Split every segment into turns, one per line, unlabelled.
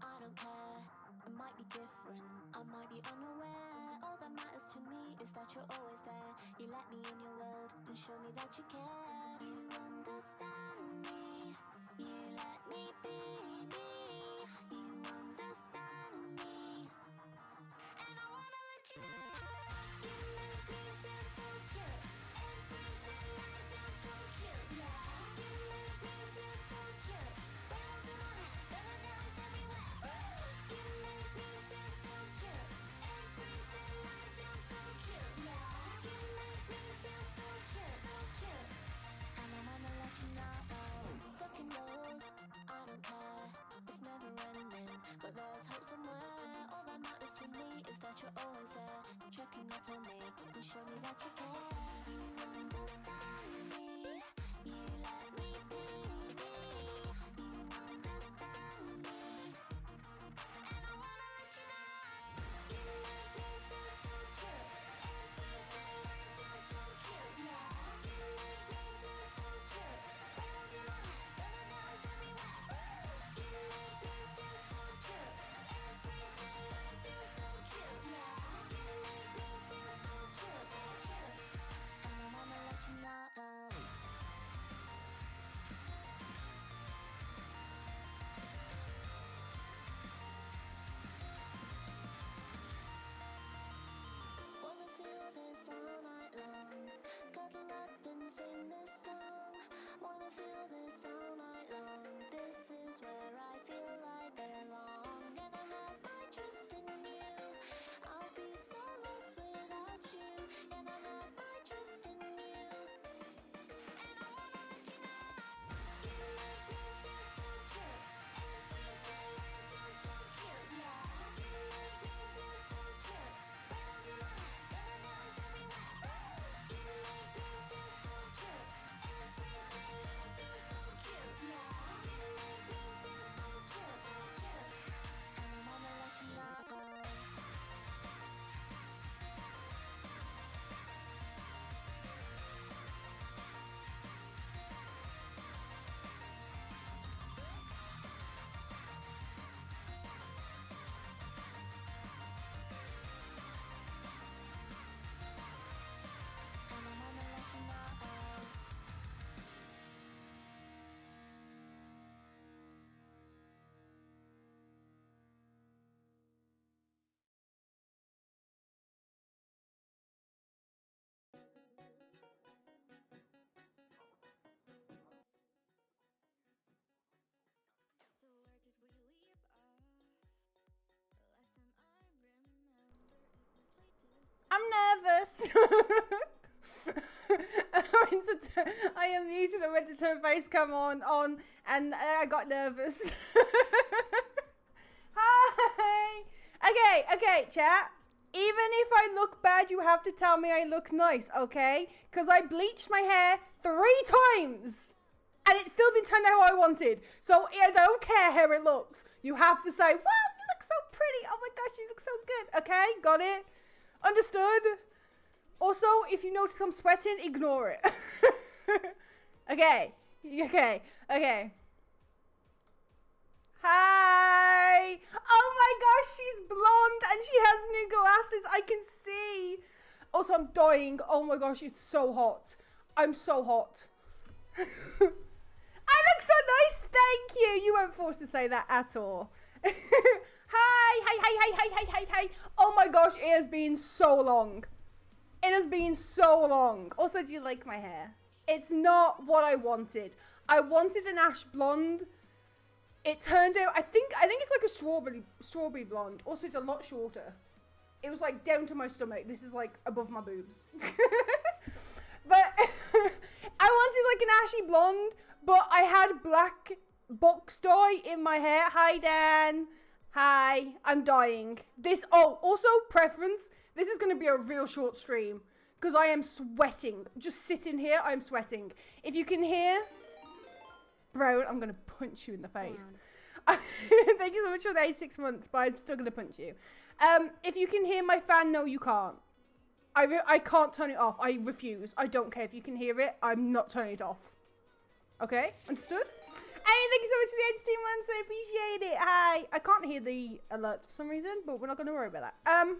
I don't care, it might be different, I might be unaware. All that matters to me is that you're always there. You let me in your world and show me that you care. You understand me, you let me be me. You understand me, and I wanna let you know. You make me feel so cute, every day I feel so cute. Yeah, you make me feel so cute. Rainbows in my hair, gonna dance everywhere. You make me feel so cute, every day I feel so cute. Yeah, you make me feel so cute, so cute. And I wanna let you know, stuck in those, I don't care, it's never ending, but there's hope somewhere. All that matters to me is that you're always there, checking up on me and show me that you care. You understand me, you let me be me. You understand me, and I wanna let you know. You make me feel so cute, every day I feel so cute. Yeah, you make me feel so cute. Rainbows in my hair, gonna dance everywhere. You make me feel so cute, every day I feel so cute. Yeah, you make me feel so cute, so cute. And I wanna let you know. Wanna feel this all night long, cuddle up and sing this song. Wanna feel this all night long, this is where I feel I belong. And I have my trust in you, I'll be so lost without you. And I have my trust in you, and I wanna let you know. You make me feel so cute, every day I feel so cute. Yeah, you make me feel so cute. Rainbows in my hair, gonna dance everywhere. You make me feel so cute, every day I feel so cute. Yeah, you make me feel so cute, so cute. And I wanna let you know. And I wanna let you know. So where did we leave off? The last time I remember it was late December.
I'm nervous. I am muted. I went to turn face cam on, and I got nervous. Hi. Okay, chat. Even if I look bad, you have to tell me I look nice, okay? Because I bleached my hair 3 times. And it's still been turned out how I wanted. So I don't care how it looks. You have to say, wow, you look so pretty. Oh my gosh, you look so good. Okay, got it? Understood? Also, if you notice I'm sweating, ignore it. Okay. Hi. Oh my gosh, she's blonde and she has new glasses. I can see. Also, I'm dying. Oh my gosh, it's so hot. I'm so hot. I look so nice, thank you. You weren't forced to say that at all. Hi. Oh my gosh, it has been so long. It has been so long. Also, do you like my hair? It's not what I wanted. I wanted an ash blonde. It turned out, I think it's like a strawberry blonde. Also, it's a lot shorter. It was like down to my stomach. This is like above my boobs. But I wanted like an ashy blonde, but I had black box dye in my hair. Hi, Dan. Hi, I'm dying. Also preference. This is going to be a real short stream because I am sweating. Just sitting here, I'm sweating. If you can hear, bro, I'm going to punch you in the face. Thank you so much for the 86 months, but I'm still going to punch you. If you can hear my fan, no, you can't. I can't turn it off. I refuse. I don't care if you can hear it. I'm not turning it off. Okay? Understood? Hey, thank you so much for the entertainment months. I appreciate it. Hi. I can't hear the alerts for some reason, but we're not going to worry about that. Oh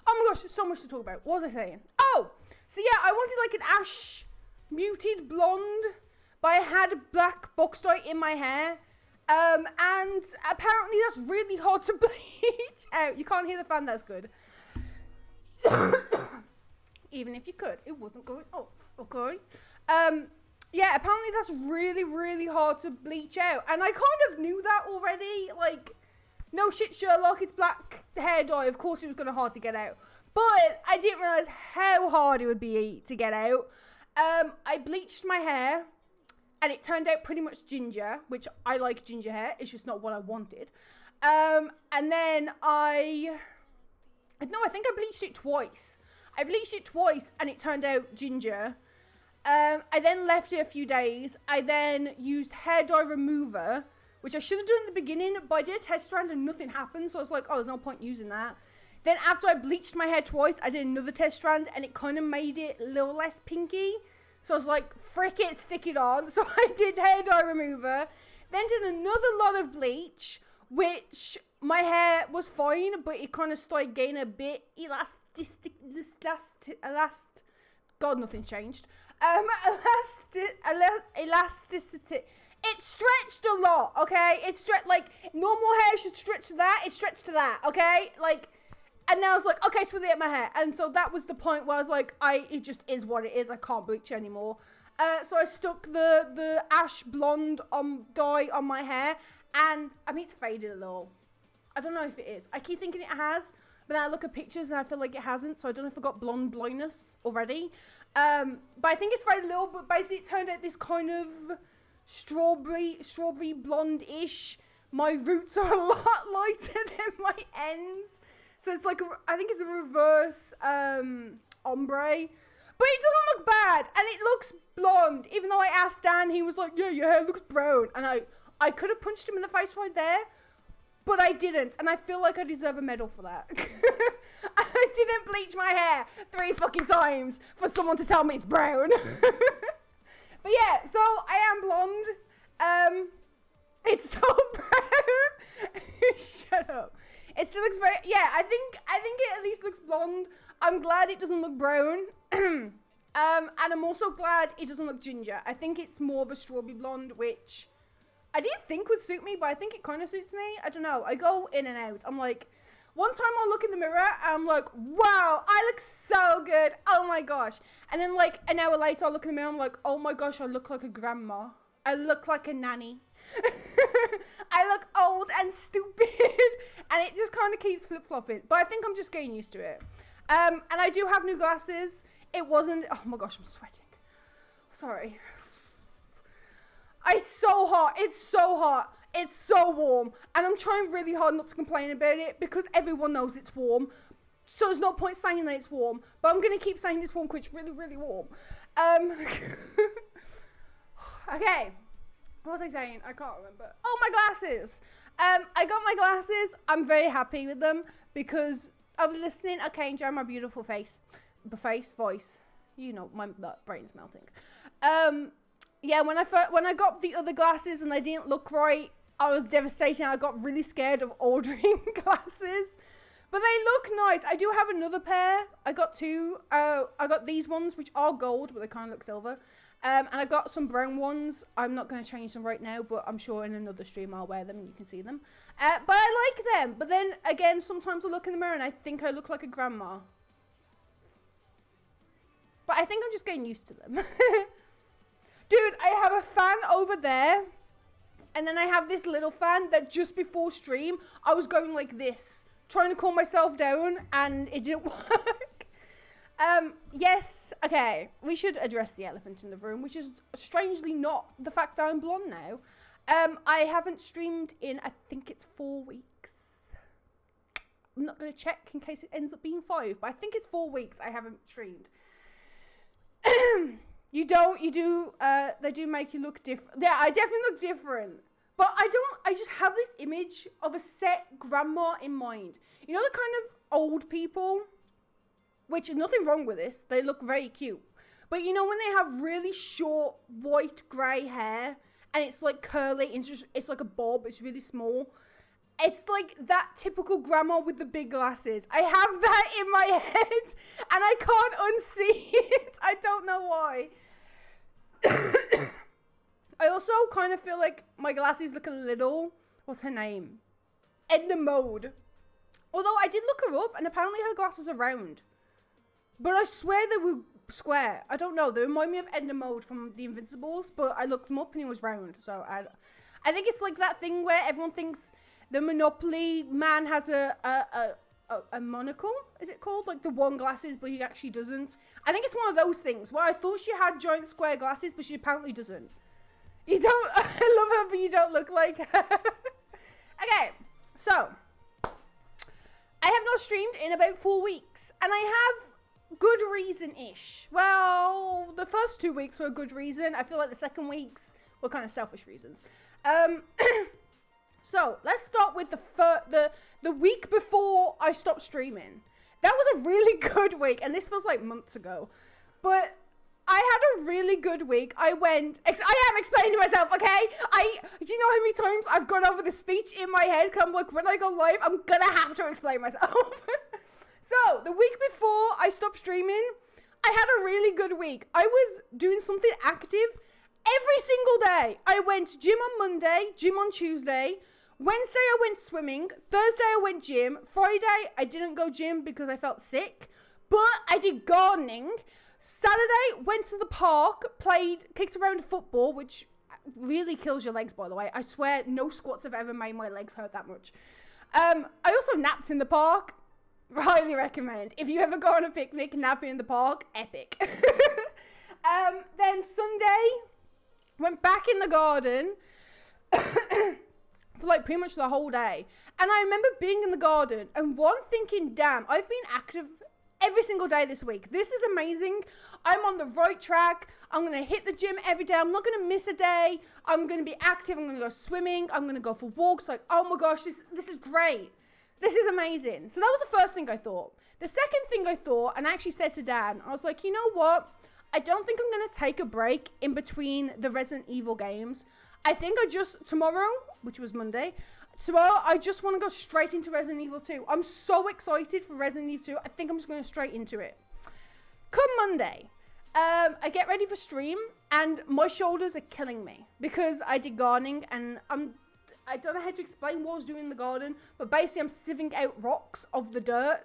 my gosh, so much to talk about. What was I saying? Oh, so yeah, I wanted like an ash muted blonde, but I had black box dye in my hair. And apparently that's really hard to bleach out. You can't hear the fan, that's good. Even if you could, it wasn't going off, okay? Yeah, apparently that's really, really hard to bleach out. And I kind of knew that already. Like, no shit, Sherlock, it's black hair dye. Of course it was going to hard to get out. But I didn't realise how hard it would be to get out. I bleached my hair. And it turned out pretty much ginger, which I like ginger hair. It's just not what I wanted. And then I think I bleached it twice. I bleached it twice and it turned out ginger. I then left it a few days. I then used hair dye remover, which I should have done in the beginning, but I did a test strand and nothing happened. So I was like, oh, there's no point using that. Then after I bleached my hair twice, I did another test strand and it kind of made it a little less pinky. So I was like, frick it, stick it on. So I did hair dye remover. Then did another lot of bleach, which my hair was fine, but it kind of started getting a bit God, nothing changed. Elasticity. It stretched a lot, okay? It stretched, like, normal hair should stretch to that. It stretched to that, okay? Like... And then I was like, okay, so they hit my hair. And so that was the point where I was like, it just is what it is. I can't bleach anymore. So I stuck the ash blonde dye on my hair. And, I mean, it's faded a little. I don't know if it is. I keep thinking it has. But then I look at pictures and I feel like it hasn't. So I don't know if I got blonde blindness already. But I think it's very little. But basically, it turned out this kind of strawberry blonde-ish. My roots are a lot lighter than my ends. So it's like, I think it's a reverse ombre. But it doesn't look bad. And it looks blonde. Even though I asked Dan, he was like, yeah, your hair looks brown. And I could have punched him in the face right there. But I didn't. And I feel like I deserve a medal for that. I didn't bleach my hair 3 fucking times for someone to tell me it's brown. But yeah, so I am blonde. It's so brown. Shut up. It still looks very, yeah, I think it at least looks blonde. I'm glad it doesn't look brown. And I'm also glad it doesn't look ginger. I think it's more of a strawberry blonde, which I didn't think would suit me, but I think it kind of suits me. I don't know. I go in and out. I'm like, one time I'll look in the mirror and I'm like, wow, I look so good. Oh my gosh. And then like an hour later, I'll look in the mirror and I'm like, oh my gosh, I look like a grandma. I look like a nanny. I look old and stupid. And it just kind of keeps flip-flopping. But I think I'm just getting used to it. And I do have new glasses. It wasn't... Oh my gosh, I'm sweating. Sorry. It's so hot. It's so hot. It's so warm. And I'm trying really hard not to complain about it because everyone knows it's warm. So there's no point saying that it's warm. But I'm going to keep saying it's warm because it's really, really warm. Okay. What was I saying? I can't remember. Oh, my glasses. I got my glasses. I'm very happy with them because I was listening. Okay, enjoy my beautiful voice. You know, my brain's melting. Yeah, when I got the other glasses and they didn't look right, I was devastated. I got really scared of ordering glasses. But they look nice. I do have another pair. I got 2. I got these ones, which are gold, but they kind of look silver. And I got some brown ones. I'm not going to change them right now, but I'm sure in another stream I'll wear them and you can see them. But I like them. But then, again, sometimes I look in the mirror and I think I look like a grandma. But I think I'm just getting used to them. Dude, I have a fan over there. And then I have this little fan that just before stream, I was going like this. Trying to calm myself down and it didn't work. Yes, okay, we should address the elephant in the room, which is strangely not the fact that I'm blonde now. I haven't streamed in, I think it's 4 weeks. I'm not going to check in case it ends up being 5, but I think it's 4 weeks I haven't streamed. They do make you look different. Yeah, I definitely look different. But I just have this image of a set grandma in mind. You know the kind of old people, which nothing wrong with this. They look very cute. But you know when they have really short white grey hair and it's like curly, and it's like a bob, it's really small. It's like that typical grandma with the big glasses. I have that in my head, and I can't unsee it. I don't know why. I also kind of feel like my glasses look a little, what's her name? Edna Mode. Although I did look her up, and apparently her glasses are round. But I swear they were square. I don't know. They remind me of Edna Mode from The Invincibles, but I looked them up and he was round. So I think it's like that thing where everyone thinks the Monopoly man has a monocle. Is it called? Like the one glasses, but he actually doesn't. I think it's one of those things where I thought she had giant square glasses, but she apparently doesn't. You don't. I love her, but you don't look like her. Okay, so I have not streamed in about 4 weeks, and I have good reason-ish. Well, the first 2 weeks were a good reason. I feel like the second weeks were kind of selfish reasons. So let's start with the week before I stopped streaming. That was a really good week, and this feels like months ago, but I had a really good week. I am explaining myself, okay? Do you know how many times I've gone over the speech in my head? Cause I'm like, when I go live, I'm gonna have to explain myself. So, the week before I stopped streaming, I had a really good week. I was doing something active every single day. I went gym on Monday, gym on Tuesday. Wednesday, I went swimming. Thursday, I went gym. Friday, I didn't go gym because I felt sick. But I did gardening. Saturday, went to the park, kicked around football, which really kills your legs, by the way. I swear, no squats have ever made my legs hurt that much. I also napped in the park. Highly recommend. If you ever go on a picnic, napping in the park, epic. Then Sunday, went back in the garden for like pretty much the whole day. And I remember being in the garden and thinking, damn, I've been active every single day this week. This is amazing. I'm on the right track. I'm going to hit the gym every day. I'm not going to miss a day. I'm going to be active. I'm going to go swimming. I'm going to go for walks. Like, oh my gosh, this is great. This is amazing. So that was the first thing I thought. The second thing I thought, and I actually said to Dan, I was like, you know what? I don't think I'm going to take a break in between the Resident Evil games. I think tomorrow, which was Monday, tomorrow I just want to go straight into Resident Evil 2. I'm so excited for Resident Evil 2. I think I'm just going straight into it. Come Monday, I get ready for stream, and my shoulders are killing me because I did gardening, and I don't know how to explain what I was doing in the garden, but basically I'm sieving out rocks of the dirt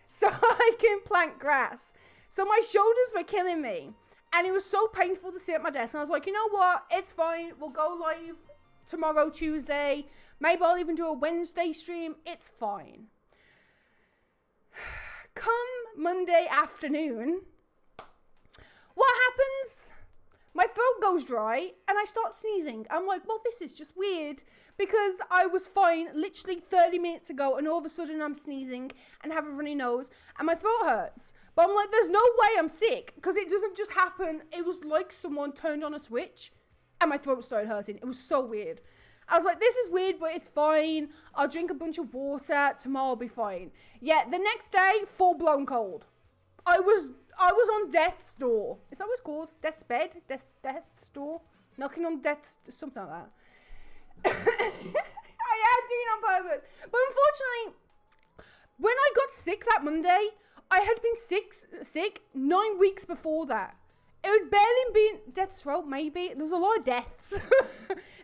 so I can plant grass. So my shoulders were killing me, and it was so painful to sit at my desk. And I was like, you know what? It's fine. We'll go live tomorrow, Tuesday. Maybe I'll even do a Wednesday stream. It's fine. Come Monday afternoon, what happens? My throat goes dry and I start sneezing. I'm like, well, this is just weird because I was fine literally 30 minutes ago and all of a sudden I'm sneezing and have a runny nose and my throat hurts. But I'm like, there's no way I'm sick because it doesn't just happen. It was like someone turned on a switch and my throat started hurting. It was so weird. I was like, this is weird, but it's fine. I'll drink a bunch of water. Tomorrow I'll be fine. Yeah, the next day, full-blown cold. I was on death's door. Is that what it's called? Death's bed? Death's door? Knocking on death's... something like that. I am doing it on purpose. But unfortunately, when I got sick that Monday, I had been sick 9 weeks before that. It would barely been death's row, maybe. There's a lot of deaths.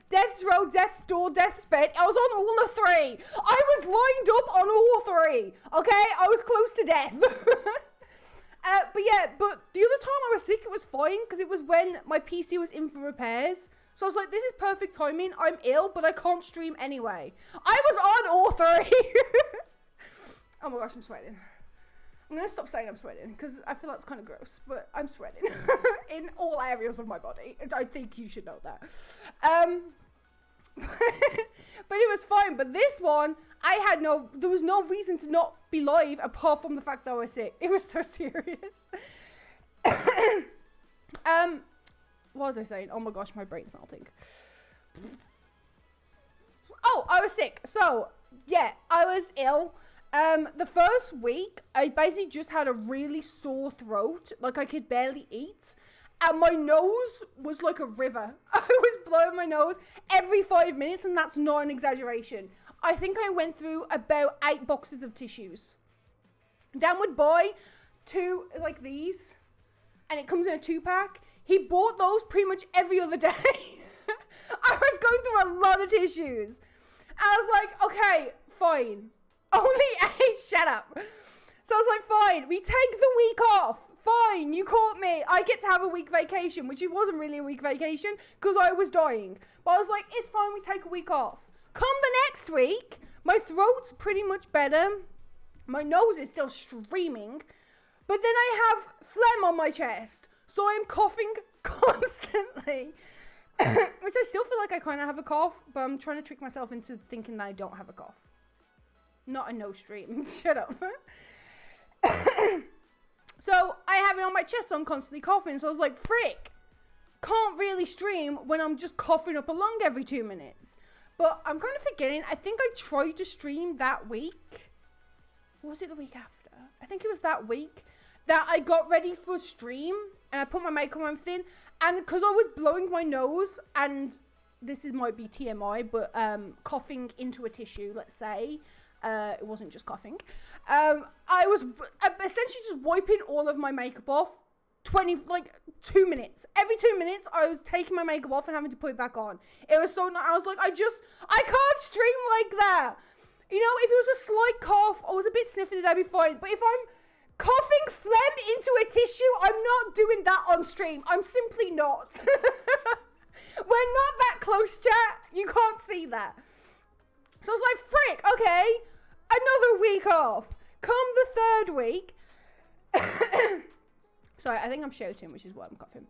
Death's row, death's door, death's bed. I was on all of three. I was lined up on all three. Okay? I was close to death. But the other time I was sick, it was fine because it was when my PC was in for repairs. So I was like, this is perfect timing. I'm ill, but I can't stream anyway. I was on all three. Oh my gosh, I'm sweating. I'm going to stop saying I'm sweating because I feel that's kind of gross, but I'm sweating in all areas of my body. I think you should know that. But it was fine. But this one, there was no reason to not be live apart from the fact that I was sick. It was so serious. What was I saying? Oh my gosh, my brain's melting. Oh, I was sick. So, yeah, I was ill. The first week, I basically just had a really sore throat. Like, I could barely eat. and my nose was like a river. I was blowing my nose every 5 minutes, and that's not an exaggeration. I think I went through about 8 boxes of tissues. Dan would buy 2 like these, and it comes in a 2-pack. He bought those pretty much every other day. I was going through a lot of tissues. I was like, okay, fine. Only 8, shut up. So I was like, fine, we take the week off. Fine, you caught me. I get to have a week vacation, which it wasn't really a week vacation because I was dying. But I was like, it's fine, we take a week off. Come the next week, my throat's pretty much better. My nose is still streaming. But then I have phlegm on my chest. So I'm coughing constantly. Which I still feel like I kind of have a cough, but I'm trying to trick myself into thinking that I don't have a cough. Not a nose stream. Shut up. So I have it on my chest, so I'm constantly coughing. So I was like, frick, can't really stream when I'm just coughing up a lung every 2 minutes. But I'm kind of forgetting. I think I tried to stream that week. Or was it the week after? I think it was that week that I got ready for stream and I put my makeup on and everything. And because I was blowing my nose, and this might be TMI, but coughing into a tissue, let's say. It wasn't just coughing. I was essentially just wiping all of my makeup off 2 minutes. Every 2 minutes, I was taking my makeup off and having to put it back on. It was so, I was like, I can't stream like that. You know, if it was a slight cough, I was a bit sniffly, that'd be fine. But if I'm coughing phlegm into a tissue, I'm not doing that on stream. I'm simply not. We're not that close, chat. You can't see that. So I was like, frick, okay, another week off. Come the 3rd week. Sorry, I think I'm shouting, which is why I'm coughing.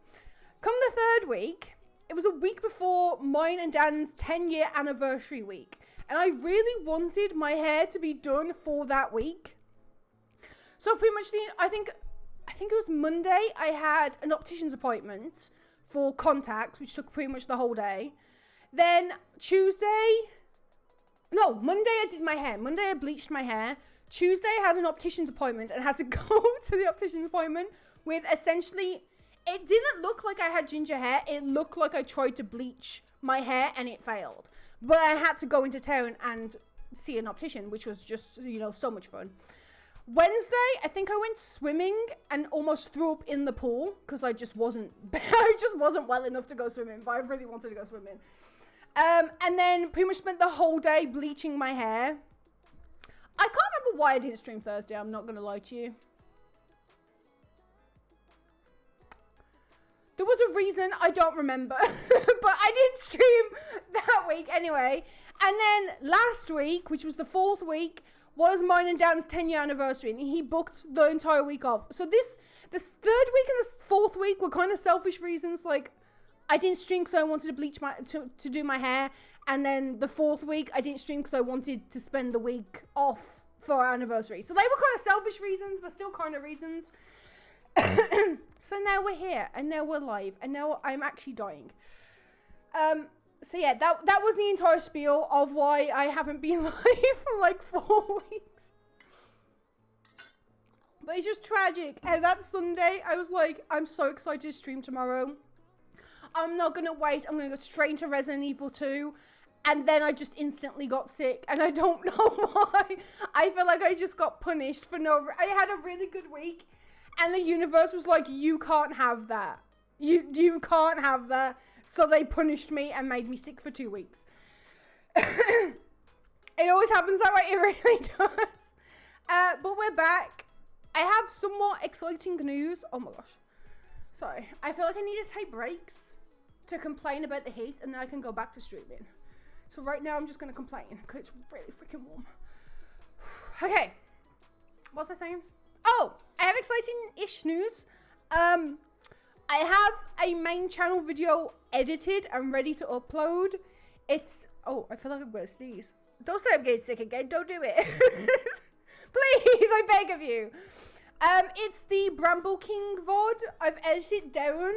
Come the 3rd week, it was a week before mine and Dan's 10-year anniversary week. And I really wanted my hair to be done for that week. So pretty much, I think it was Monday, I had an optician's appointment for contacts, which took pretty much the whole day. Then Monday I did my hair. Monday I bleached my hair. Tuesday I had an optician's appointment and had to go to the optician's appointment with essentially, it didn't look like I had ginger hair. It looked like I tried to bleach my hair and it failed. But I had to go into town and see an optician, which was just, so much fun. Wednesday, I think I went swimming and almost threw up in the pool because I just wasn't well enough to go swimming, but I really wanted to go swimming. And then pretty much spent the whole day bleaching my hair. I can't remember why I didn't stream Thursday, I'm not going to lie to you. There was a reason, I don't remember, but I didn't stream that week anyway. And then last week, which was the 4th week, was mine and Dan's 10-year anniversary, and he booked the entire week off. So this 3rd week and the 4th week were kind of selfish reasons, like, I didn't stream because I wanted to bleach to do my hair. And then the 4th week, I didn't stream because I wanted to spend the week off for our anniversary. So they were kind of selfish reasons, but still kind of reasons. So now we're here, and now we're live, and now I'm actually dying. So yeah, that was the entire spiel of why I haven't been live for like 4 weeks. But it's just tragic. And that Sunday, I was like, I'm so excited to stream tomorrow. I'm not going to wait. I'm going to go straight into Resident Evil 2. And then I just instantly got sick. And I don't know why. I feel like I just got punished for I had a really good week. And the universe was like, you can't have that. You can't have that. So they punished me and made me sick for 2 weeks. It always happens that way. It really does. But we're back. I have some more exciting news. Oh my gosh. Sorry. I feel like I need to take breaks to complain about the heat, and then I can go back to streaming. So right now I'm just going to complain because it's really freaking warm. Okay. What was I saying? Oh, I have exciting-ish news. I have a main channel video edited and ready to upload. Oh, I feel like I'm going to sneeze. Don't say I'm getting sick again. Don't do it. Please, I beg of you. It's the Bramble King VOD. I've edited it down,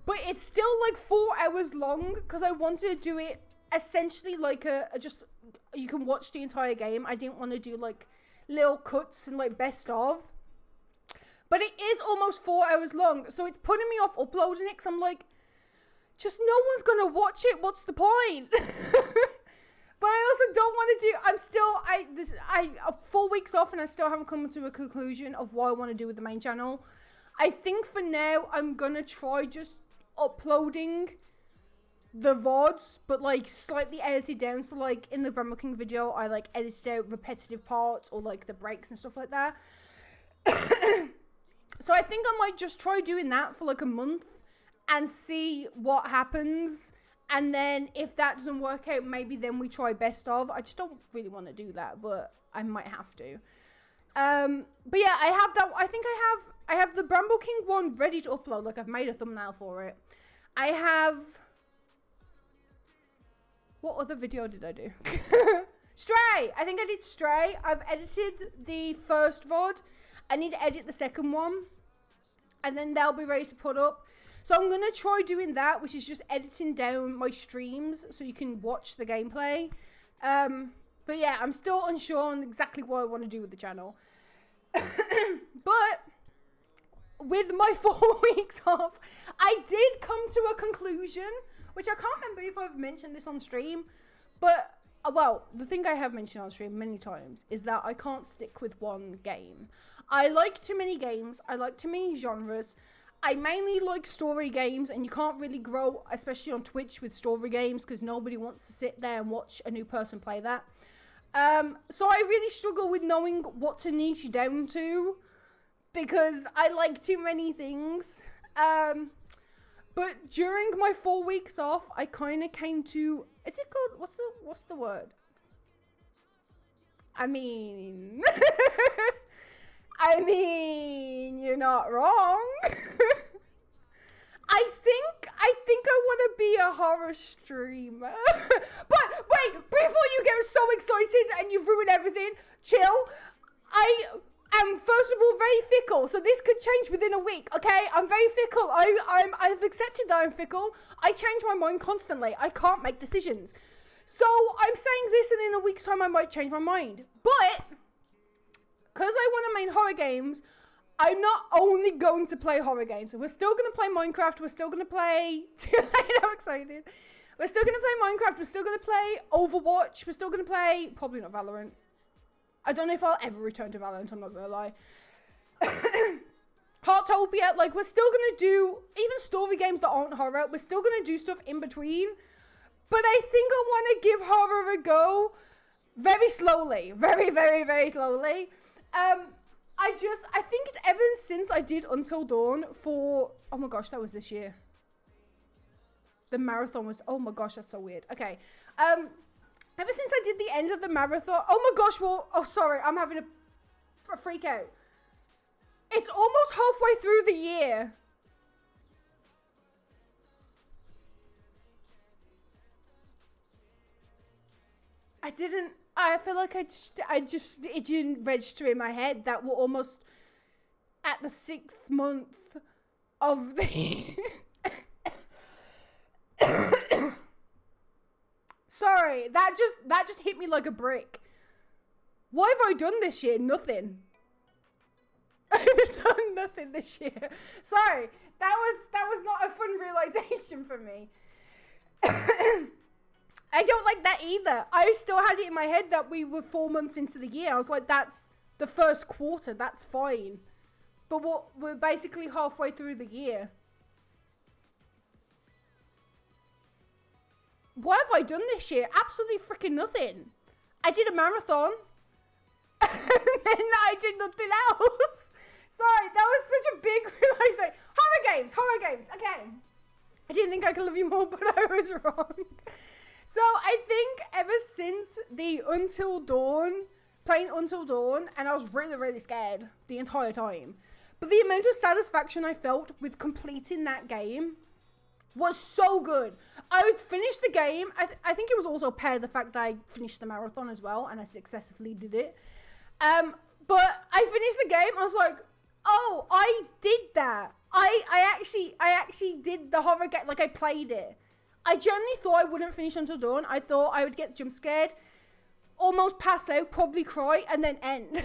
but it's still like 4 hours long because I wanted to do it essentially like you can watch the entire game. I didn't want to do like little cuts and like best of. But it is almost 4 hours long, so it's putting me off uploading it, because I'm like, just no one's going to watch it, what's the point? But I also don't want to do, I 4 weeks off and I still haven't come to a conclusion of what I want to do with the main channel. I think for now, I'm going to try just uploading the VODs, but like slightly edited down. So like in the Bramble King video, I like edited out repetitive parts or like the breaks and stuff like that. So I think I might just try doing that for like a month and see what happens. And then if that doesn't work out, maybe then we try best of. I just don't really want to do that, but I might have to. But yeah, I have that. I think I have the Bramble King one ready to upload. Like I've made a thumbnail for it. I have, what other video did I do? Stray. I think I did Stray. I've edited the first VOD. I need to edit the second one. And then they'll be ready to put up. So I'm going to try doing that, which is just editing down my streams so you can watch the gameplay. But yeah, I'm still unsure on exactly what I want to do with the channel. But with my 4 weeks off, I did come to a conclusion, which I can't remember if I've mentioned this on stream. But, well, the thing I have mentioned on stream many times is that I can't stick with one game. I like too many games. I like too many genres. I mainly like story games, and you can't really grow, especially on Twitch, with story games because nobody wants to sit there and watch a new person play that. So I really struggle with knowing what to niche down to because I like too many things. But during my 4 weeks off, I kind of came to, is it called, what's the word? I mean, you're not wrong. I think I want to be a horror streamer. But wait, before you get so excited and you've ruined everything, chill. I am, first of all, very fickle, so this could change within a week, okay? I'm very fickle. I've accepted that I'm fickle. I change my mind constantly. I can't make decisions. So I'm saying this, and in a week's time I might change my mind. But because I want to make horror games, I'm not only going to play horror games. We're still going to play Minecraft. We're still going to play... I'm excited. We're still going to play Minecraft. We're still going to play Overwatch. We're still going to play... Probably not Valorant. I don't know if I'll ever return to Valorant. I'm not going to lie. Heartopia. Like, we're still going to do... Even story games that aren't horror. We're still going to do stuff in between. But I think I want to give horror a go. Very slowly. Very, very, very slowly. I think it's ever since I did Until Dawn for, oh my gosh, that was this year. The marathon was, oh my gosh, that's so weird. Okay. Ever since I did the end of the marathon, oh my gosh, well, oh sorry, I'm having a freak out. It's almost halfway through the year. I feel like it didn't register in my head that we're almost at the 6th month of the... Sorry, that just hit me like a brick. What have I done this year? Nothing. I've done nothing this year. Sorry, that was not a fun realization for me. I don't like that either. I still had it in my head that we were 4 months into the year. I was like, that's the first quarter. That's fine. But we're basically halfway through the year. What have I done this year? Absolutely freaking nothing. I did a marathon. And then I did nothing else. Sorry, that was such a big realization. Horror games. Okay. I didn't think I could love you more, but I was wrong. So I think ever since the Until Dawn, playing Until Dawn, and I was really, really scared the entire time. But the amount of satisfaction I felt with completing that game was so good. I would finish the game. I think it was also paired the fact that I finished the marathon as well, and I successfully did it. But I finished the game. I was like, oh, I did that. I actually did the horror game. Like, I played it. I genuinely thought I wouldn't finish Until Dawn. I thought I would get jump scared, almost pass out, probably cry, and then end.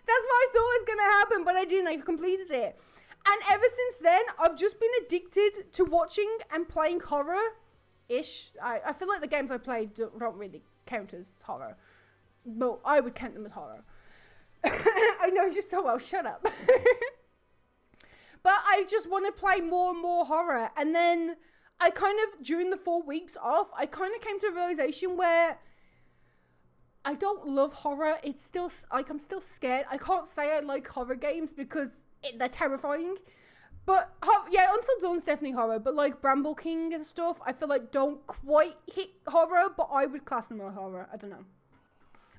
That's what I thought was going to happen, but I didn't. I completed it. And ever since then, I've just been addicted to watching and playing horror-ish. I feel like the games I played don't really count as horror. But I would count them as horror. I know you so well. Shut up. But I just want to play more and more horror. And then I kind of, during the 4 weeks off, I kind of came to a realization where I don't love horror. It's still, like, I'm still scared. I can't say I like horror games because they're terrifying. But, yeah, Until Dawn's definitely horror. But, like, Bramble King and stuff, I feel like don't quite hit horror. But I would class them as horror. I don't know.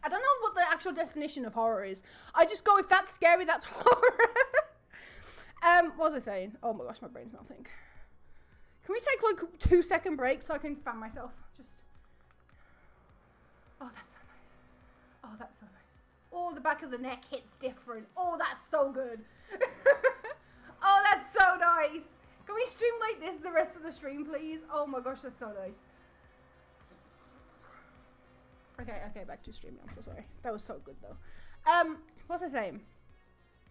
I don't know what the actual definition of horror is. I just go, if that's scary, that's horror. What was I saying? Oh my gosh, my brain's melting. Can we take like a 2-second break so I can fan myself? Just. Oh, that's so nice. Oh, that's so nice. Oh, the back of the neck hits different. Oh, that's so good. Oh, that's so nice. Can we stream like this the rest of the stream, please? Oh my gosh, that's so nice. Okay, back to streaming. I'm so sorry. That was so good though. What was I saying?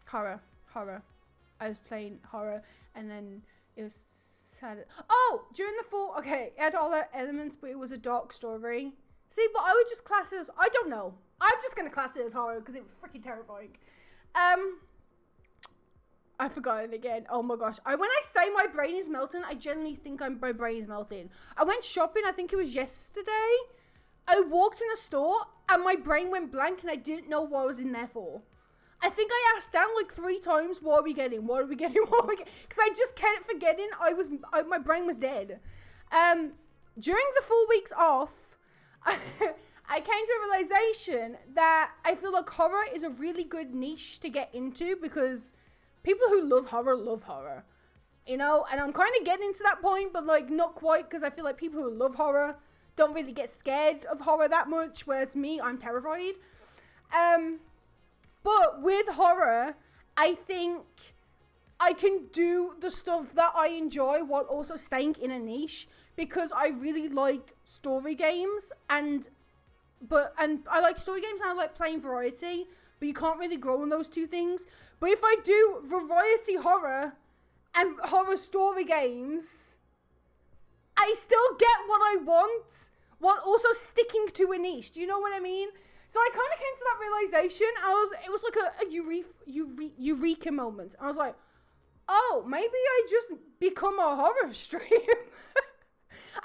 Horror. I was playing horror, and then it was sad. Oh, during the fall. Okay, it had all the elements, but it was a dark story. See, but I would just class it as. I don't know. I'm just gonna class it as horror because it was freaking terrifying. I forgot it again. Oh my gosh. When I say my brain is melting, I genuinely think my brain is melting. I went shopping. I think it was yesterday. I walked in a store and my brain went blank and I didn't know what I was in there for. I think I asked Dan like 3 times, what are we getting? What are we getting? What are we getting? Because I just kept forgetting my brain was dead. During the 4 weeks off, I came to a realization that I feel like horror is a really good niche to get into because people who love horror. You know, and I'm kind of getting to that point, but like not quite because I feel like people who love horror don't really get scared of horror that much, whereas me, I'm terrified. But with horror, I think I can do the stuff that I enjoy while also staying in a niche because I really like story games and I like story games and I like playing variety, but you can't really grow in those two things. But if I do variety horror and horror story games, I still get what I want while also sticking to a niche. Do you know what I mean? So I kind of came to that realization. It was like a eureka moment. I was like, oh, maybe I just become a horror stream.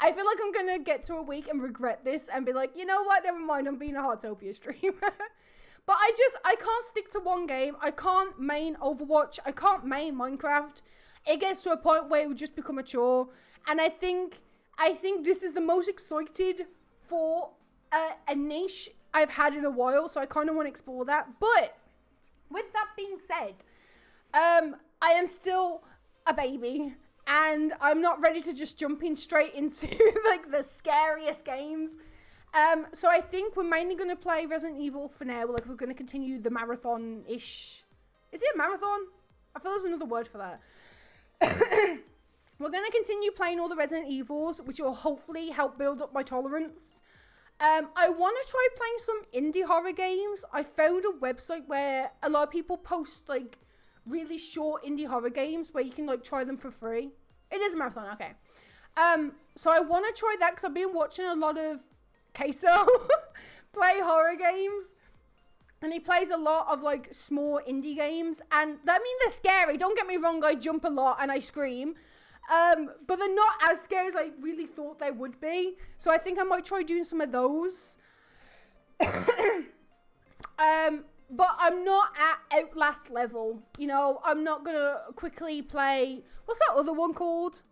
I feel like I'm going to get to a week and regret this and be like, you know what? Never mind. I'm being a Heartopia streamer. But I can't stick to one game. I can't main Overwatch. I can't main Minecraft. It gets to a point where it would just become a chore. And I think this is the most excited for a niche I've had in a while, so I kind of want to explore that. But with that being said, I am still a baby, and I'm not ready to just jump in straight into like the scariest games. So I think we're mainly going to play Resident Evil for now. Like, we're going to continue the marathon-ish. Is it a marathon? I feel there's another word for that. We're going to continue playing all the Resident Evils, which will hopefully help build up my tolerance. I want to try playing some indie horror games. I found a website where a lot of people post, like, really short indie horror games where you can, like, try them for free. It is a marathon, okay. So I want to try that because I've been watching a lot of Queso play horror games. And he plays a lot of, like, small indie games. And that means they're scary. Don't get me wrong, I jump a lot and I scream. But they're not as scary as I really thought they would be. So I think I might try doing some of those. But I'm not at Outlast level. You know, I'm not going to quickly play... What's that other one called?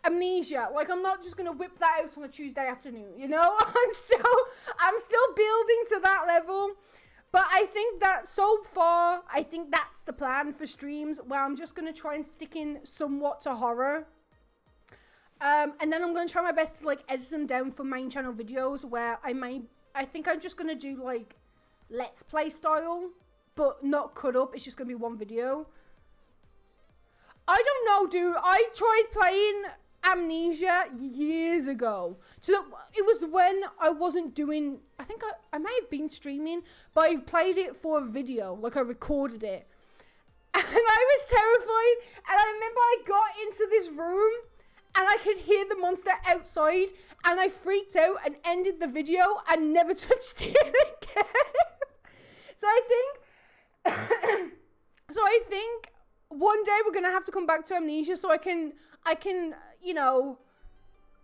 Amnesia. Like, I'm not just going to whip that out on a Tuesday afternoon, you know? I'm still building to that level. But I think that so far, I think that's the plan for streams, where I'm just going to try and stick in somewhat to horror. And then I'm going to try my best to, like, edit them down for main channel videos, where I think I'm just going to do, like, Let's Play style, but not cut up. It's just going to be one video. I don't know, dude. I tried playing Amnesia years ago. So it was when I wasn't doing, I think I may have been streaming, but I played it for a video, like I recorded it. And I was terrified, and I remember I got into this room, and I could hear the monster outside, and I freaked out and ended the video and never touched it again. So I think one day we're gonna have to come back to Amnesia so I can, you know,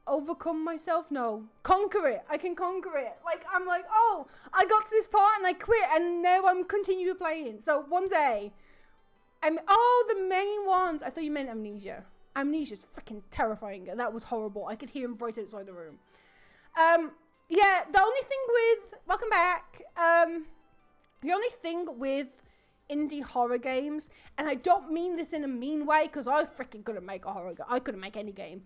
overcome myself. No, conquer it. I can conquer it. Like, I'm like, oh, I got to this part and I quit, and now I'm continuing playing. So one day, the main ones. I thought you meant Amnesia. Amnesia's freaking terrifying. That was horrible. I could hear him right outside the room. Yeah, the only thing with, welcome back. The only thing with indie horror games, and I don't mean this in a mean way, because I freaking couldn't make a horror game. I couldn't make any game.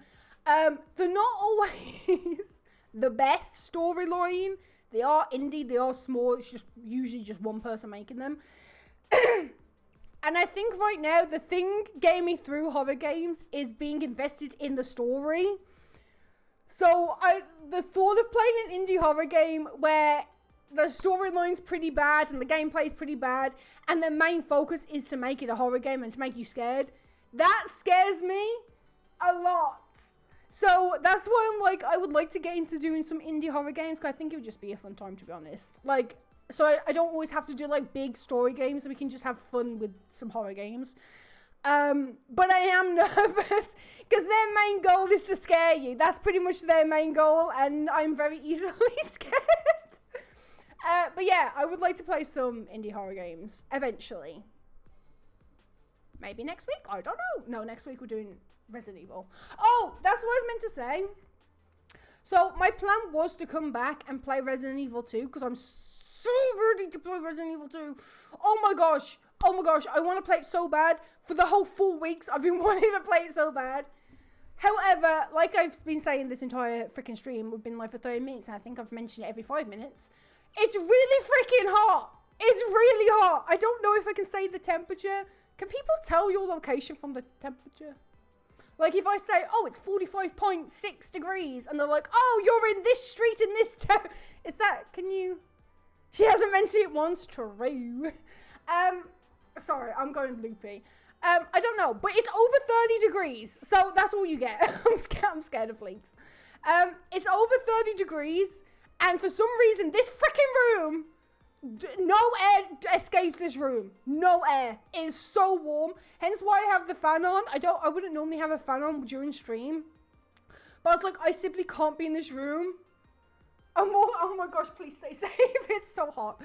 They're not always the best storyline. They are indie, they are small, it's just usually just one person making them. And I think right now, the thing getting me through horror games is being invested in the story. So the thought of playing an indie horror game where the storyline's pretty bad and the gameplay's pretty bad, and the main focus is to make it a horror game and to make you scared, that scares me a lot. So that's why I'm like, I would like to get into doing some indie horror games, because I think it would just be a fun time, to be honest. Like, so I don't always have to do like big story games, we can just have fun with some horror games. But I am nervous because their main goal is to scare you. That's pretty much their main goal, and I'm very easily scared. But yeah, I would like to play some indie horror games eventually. Maybe next week? I don't know. No, next week we're doing Resident Evil. Oh, that's what I was meant to say. So my plan was to come back and play Resident Evil 2 because I'm so ready to play Resident Evil 2. Oh my gosh, I want to play it so bad. For the whole 4 weeks, I've been wanting to play it so bad. However, like I've been saying this entire freaking stream, we've been live for 30 minutes, and I think I've mentioned it every 5 minutes. It's really freaking hot. It's really hot. I don't know if I can say the temperature. Can people tell your location from the temperature? Like if I say, oh, it's 45.6 degrees, and they're like, oh, you're in this street in this town. Is that, can you? She hasn't mentioned it once. True. Sorry, I'm going loopy. I don't know, but it's over 30 degrees, so that's all you get. I'm scared of leaks. It's over 30 degrees, and for some reason, this freaking room, no air escapes this room. No air. It is so warm, hence why I have the fan on. I wouldn't normally have a fan on during stream, but I was like, I simply can't be in this room. Oh my gosh, please stay safe. It's so hot.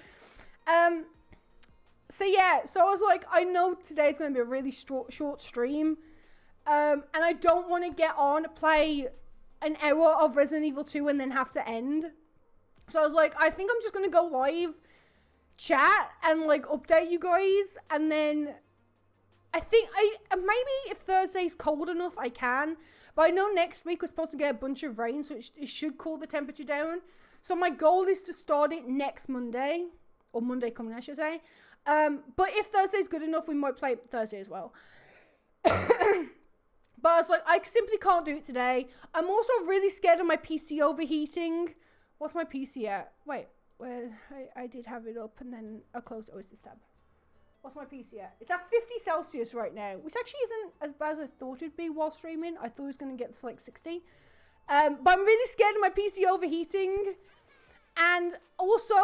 So yeah, so I was like, I know today's going to be a really short stream, and I don't want to get on, play an hour of Resident Evil 2 and then have to end. So I was like, I think I'm just going to go live, chat, and like update you guys, and then I think maybe if Thursday's cold enough, I can. But I know next week we're supposed to get a bunch of rain, so it should cool the temperature down. So my goal is to start it next Monday, or Monday coming, I should say. But if Thursday's good enough, we might play Thursday as well. But I was like, I simply can't do it today. I'm also really scared of my PC overheating. What's my PC at? Wait, well, I did have it up and then I closed. Oh, it's this tab. What's my PC at? It's at 50 Celsius right now, which actually isn't as bad as I thought it'd be while streaming. I thought it was going to get to like 60. But I'm really scared of my PC overheating. And also,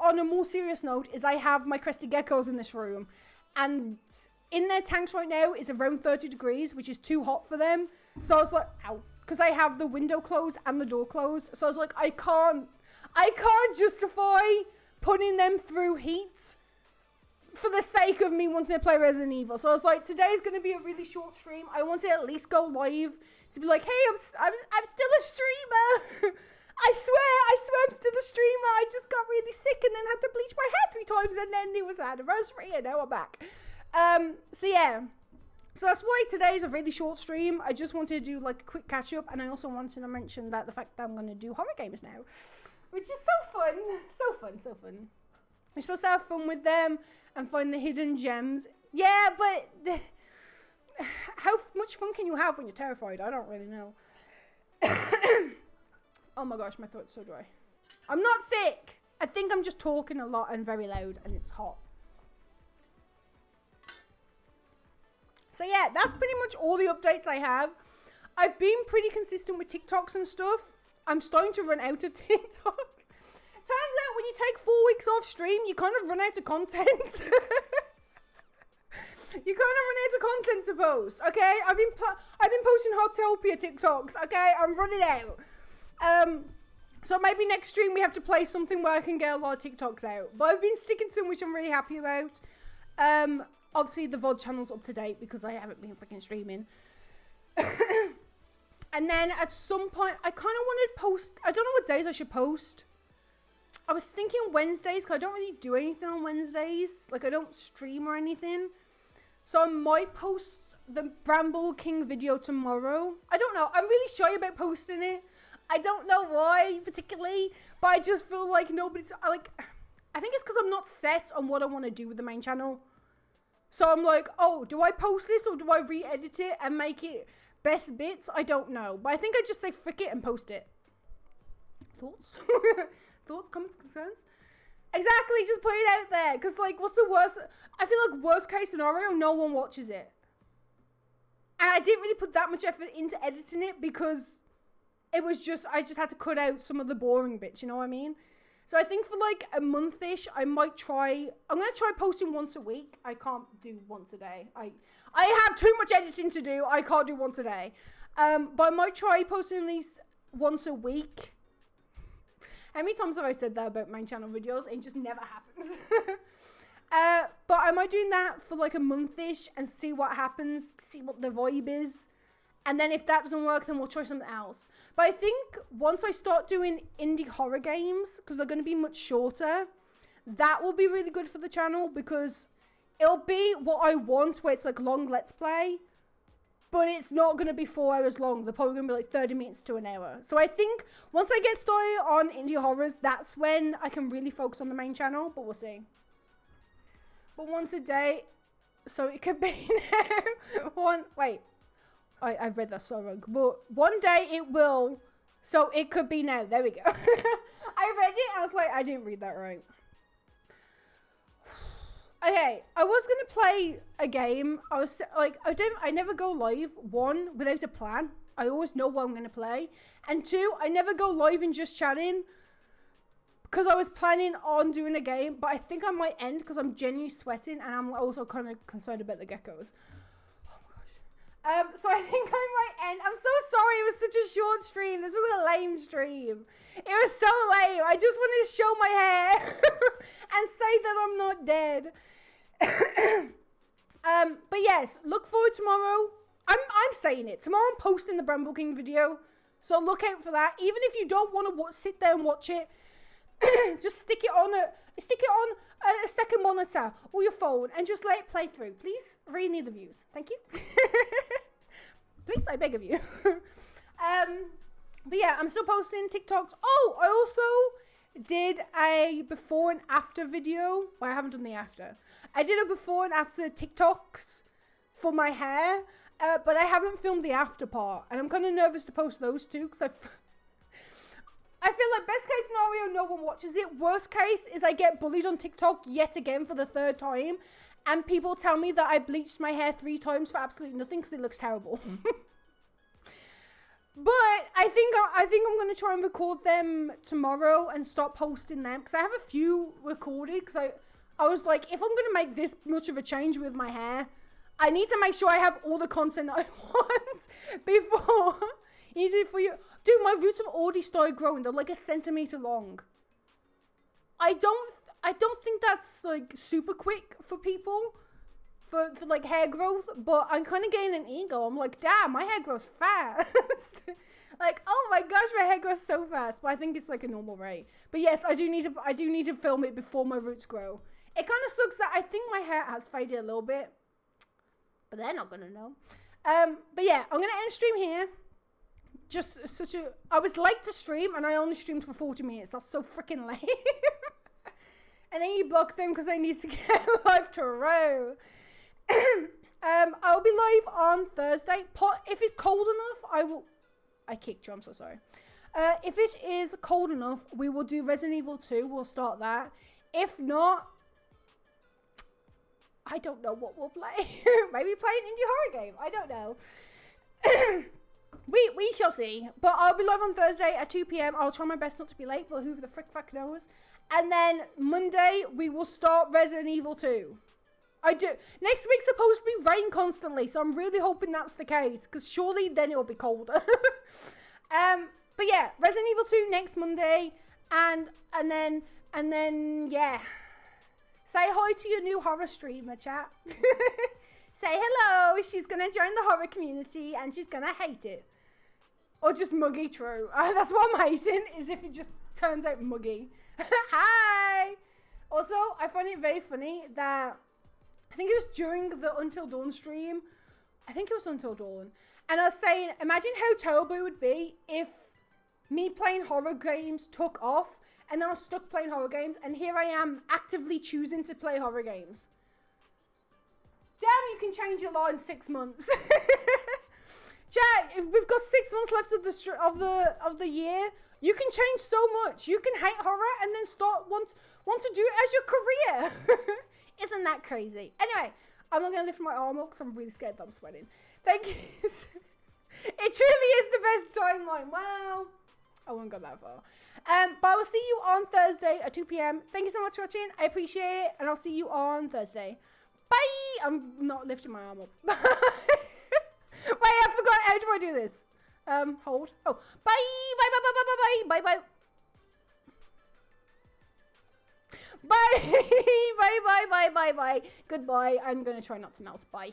on a more serious note, is I have my crested geckos in this room. And in their tanks right now is around 30 degrees, which is too hot for them. So I was like, ow. Because I have the window closed and the door closed. So I was like, I can't justify putting them through heat for the sake of me wanting to play Resident Evil. So I was like, today's going to be a really short stream. I want to at least go live to be like, hey, I'm still a streamer. I swear I'm still a streamer. I just got really sick and then had to bleach my hair 3 times, and then it was an anniversary and now I'm back. So yeah. So that's why today's a really short stream. I just wanted to do like a quick catch up, and I also wanted to mention that the fact that I'm going to do horror games now, which is so fun. So fun. We're supposed to have fun with them and find the hidden gems. Yeah, but how much fun can you have when you're terrified? I don't really know. Oh my gosh, my throat's so dry. I'm not sick. I think I'm just talking a lot and very loud and it's hot. So yeah, that's pretty much all the updates I have. I've been pretty consistent with TikToks and stuff. I'm starting to run out of TikToks. Turns out when you take 4 weeks off stream, you kind of run out of content. You kind of run out of content to post, okay? I've been posting Hotopia TikToks, okay? I'm running out. So maybe next stream we have to play something where I can get a lot of TikToks out. But I've been sticking to them, which I'm really happy about. Obviously the VOD channel's up to date because I haven't been freaking streaming. And then at some point, I kind of wanted to post, I don't know what days I should post. I was thinking Wednesdays, because I don't really do anything on Wednesdays. Like, I don't stream or anything. So I might post the Bramble King video tomorrow. I don't know. I'm really shy about posting it. I don't know why, particularly. But I just feel like nobody's, I think it's because I'm not set on what I want to do with the main channel. So I'm like, oh, do I post this or do I re-edit it and make it best bits? I don't know. But I think I just say frick it and post it. Thoughts? Thoughts, comments, concerns? Exactly, just put it out there. Because, like, what's the worst? I feel like worst case scenario, no one watches it. And I didn't really put that much effort into editing it because it was just, I just had to cut out some of the boring bits, you know what I mean? So I think for like a month-ish, I might try, I'm going to try posting once a week. I can't do once a day. I have too much editing to do. I can't do once a day. But I might try posting at least once a week. How many times have I said that about main channel videos? It just never happens. But I might doing that for like a month-ish and see what happens, see what the vibe is. And then if that doesn't work, then we'll try something else. But I think once I start doing indie horror games, because they're going to be much shorter, that will be really good for the channel because it'll be what I want, where it's like long let's play. But it's not going to be 4 hours long. They're probably going to be like 30 minutes to an hour. So I think once I get started on indie horrors, that's when I can really focus on the main channel. But we'll see. But once a day, so it could be now. I've read that so wrong. But one day it will, so it could be now. There we go. I read it, I was like, I didn't read that right. Okay, I was gonna play a game. I was like, I never go live, one, without a plan. I always know what I'm gonna play. And two, I never go live and just chatting because I was planning on doing a game, but I think I might end because I'm genuinely sweating and I'm also kind of concerned about the geckos. So I think I might end. I'm so sorry it was such a short stream. This was a lame stream. It was so lame. I just wanted to show my hair and say that I'm not dead. But yes, look forward tomorrow. I'm saying it. Tomorrow I'm posting the Bramble King video. So look out for that. Even if you don't want to sit there and watch it, just stick it on a second monitor or your phone and just let it play through. Please, I really need the views. Thank you. Please, I beg of you. But yeah, I'm still posting TikToks. Oh, I also did a before and after video. Well, I haven't done the after. I did a before and after TikToks for my hair, but I haven't filmed the after part. And I'm kind of nervous to post those two because I feel like best case scenario, no one watches it. Worst case is I get bullied on TikTok yet again for the 3rd time. And people tell me that I bleached my hair 3 times for absolutely nothing because it looks terrible. But I think I'm going to try and record them tomorrow and start posting them. Because I have a few recorded. Because I was like, if I'm going to make this much of a change with my hair, I need to make sure I have all the content that I want before. Easy for you. Dude, my roots have already started growing. They're like 1 centimeter long. I don't think that's like super quick for people for like hair growth, but I'm kind of getting an ego. I'm like, damn, my hair grows fast. Like, oh my gosh, my hair grows so fast. But I think it's like a normal rate. But yes, I do need to film it before my roots grow. It kind of sucks that I think my hair has faded a little bit, but they're not gonna know. But yeah, I'm gonna end stream here. I was late to stream and I only streamed for 40 minutes. That's so freaking late. And then you block them because they need to get live to row. I'll be live on Thursday. If it's cold enough, I kicked you, I'm so sorry. If it is cold enough, we will do Resident Evil 2. We'll start that. If not, I don't know what we'll play. Maybe play an indie horror game. I don't know. We shall see. But I'll be live on Thursday at 2 p.m. I'll try my best not to be late, but who the frick fuck knows. And then Monday, we will start Resident Evil 2. I do. Next week's supposed to be rain constantly, so I'm really hoping that's the case, because surely then it'll be colder. But yeah, Resident Evil 2 next Monday, and then yeah. Say hi to your new horror streamer, chat. Say hello. She's gonna join the horror community, and she's gonna hate it, or just muggy. True. That's what I'm hating, is if it just turns out muggy. Hi. Also, I find it very funny that I think it was during the Until Dawn stream. I think it was Until Dawn. And I was saying, imagine how terrible it would be if me playing horror games took off and then I was stuck playing horror games, and here I am actively choosing to play horror games. Damn, you can change your law in 6 months. Jack, if we've got 6 months left of the year, you can change so much. You can hate horror and then want to do it as your career. Isn't that crazy? Anyway, I'm not going to lift my arm up because I'm really scared that I'm sweating. Thank you. It truly is the best timeline. Well, I won't go that far. But I will see you on Thursday at 2 p.m. Thank you so much for watching. I appreciate it. And I'll see you on Thursday. Bye. I'm not lifting my arm up. Wait, I forgot. How do I do this? Hold. Oh, bye. Bye, bye, bye, bye, bye, bye, bye, bye. Bye. Bye, bye, bye, bye, bye. Goodbye. I'm going to try not to melt. Bye.